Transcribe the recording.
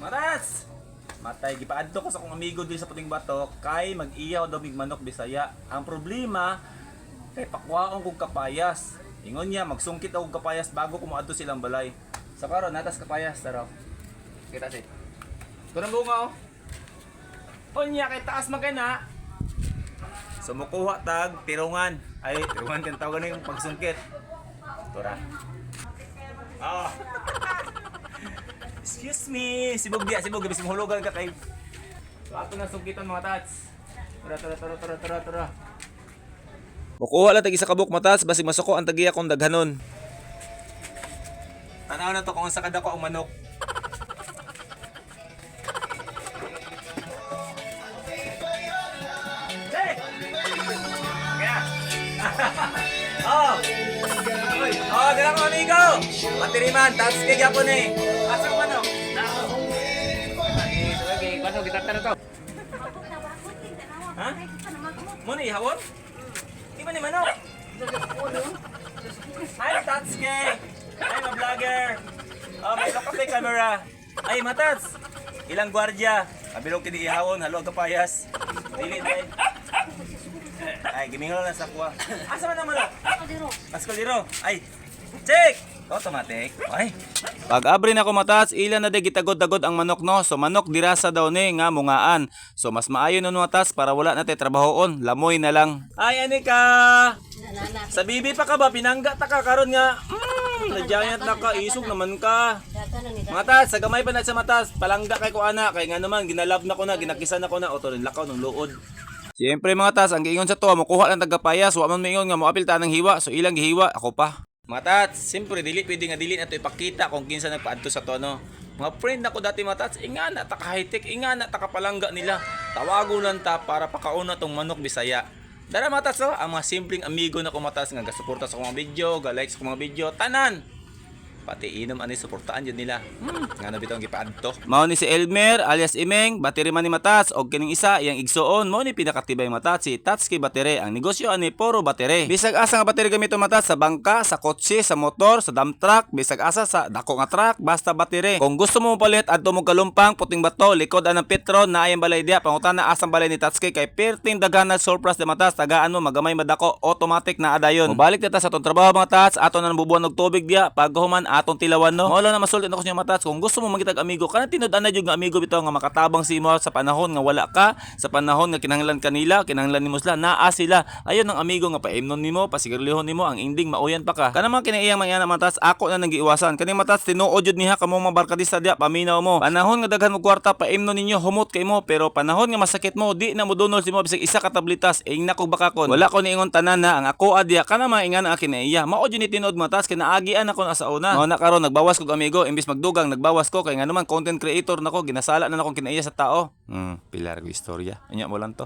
Maras! Matay, gipaadto ko sa akong amigo din sa Puting Batok kay mag-iyaw daw mig manok Bisaya. Ang problema, kay pakwaon kong kapayas. Ingon niya, magsungkit ako kapayas bago ko moadto silang balay. Sa karon natas kapayas, taraw. Kita si. Kunang bunga oh. Unya kay taas magana. Sumukuha tag tirungan. Ay, tirungan kan tawag na yung pagsungkit. Tura. Oh. Excuse me, sibog bis mahulugan ka kay. So ato na sungkitan mga tats. Tara. Mukuha lang tag isa kabuk matas basig masuko ang tagiya kong daghanon. Tanaw na to kung sa kada ko ang manok. Hey! Kaya. Oh. Oy, dala ko amigo. Matiriman, tax kay gyapon eh. Asa ko manok? Sige, paano kita tanong to? Ha? Mo ni hawon? Di ba ni manok? Hi, Tatsuki! I'm a vlogger! Oh, may lock up camera. Ay, matats! Ilang gwardiya? Kabilog kini ihawon, halo kapayas. Dili day. Ay, gimingol na sa kuha. Asa man ang manok? Askaldiro. Ay, check! Automatic. Ay. Pag abri na ko matats, ilan na de gitagod-dagod ang manok no. So manok dirasa daw ni nga mungaan. So mas maayo nun matats para wala na tay trabahoon. Lamoy na lang. Ay ani ka. Sa bibi pa ka ba pinangga ta ka karon nga. Nadyayat na ka isog naman ka. Matats, sa gamay pa na sa matas, palangga kay ko ana kay nga naman ginalab na ko na, ginakisan na ko na oto lakaw ng luod. Siyempre mga tas, ang giingon sa to, mukuha lang tagapayas, wa man moingon nga moapil ta ng hiwa, so ilang gihiwa ako pa. Mga tats, siyempre dili pwede nga dili na to ipakita kung kinsa nagpaadto sa to no. Mga friend ako dati mga tats, ingana ta ka high-tech, ingana ta kapalangga nila. Tawago lang ta para pakauna tong manok Bisaya. Dara mga tats, oh, ang mga simpleng amigo na ko mga tats nga gasuporta sa mga video, ga-like sa mga video, tanan. Pati inom ani suportaan jud nila. Nga na bitong gipaadto. Mao ni si Elmer alias Imeng, battery man ni matas og kining isa iyang igsuon mo ni pinakatibay matas si Tatsuki Battery. Ang negosyo ani puro battery. Bisag asa nga battery gamito matas sa bangka, sa kotse, sa motor, sa dump truck, bisag asa sa dako nga truck, basta battery. Kung gusto mo palit adto mo Kalumpang, Puting Bato, likod anang Petron na ayang balay dia. Pangutana asang balay ni Tatsuki kay perting daghan surplus de matas, tagaan mo magamay madako, automatic na adayon. Mobalik ta sa tong trabaho mga tats, ato na bubuan og tubig dia pag human atong tilawan no. Mao lang na masulti nako sa matats kung gusto mo magitag amigo kana tinud-an na jud nga amigo bitaw nga makatabang si mo sa panahon nga wala ka, sa panahon nga kinahanglan kanila, kinahanglan nimo sila, naa sila. Ayon ang amigo nga paimnon nimo, pasigurlihon nimo ang ending mauyan pa ka. Kana man kinaiyang mga matats ako na nagiiwasan. Kani matats tinuod jud niha kamo mga barkadista dia paminaw mo. Panahon nga daghan mo kwarta paimnon ninyo humot kay mo pero panahon nga masakit mo di na mo dunol si mo bisag isa ka tablitas ing nako bakakon. Wala ko niingon tanan na ang ako adya kana maingan ang kinaiya. Mao jud ni tinuod matats kinaagian ako na sa una. Mao na karon nagbawas ko amigo imbis magdugang nagbawas ko kay nga naman content creator nako ginasala na akong kinaiya sa tao. Pilar ko istorya. Anya mo lang to.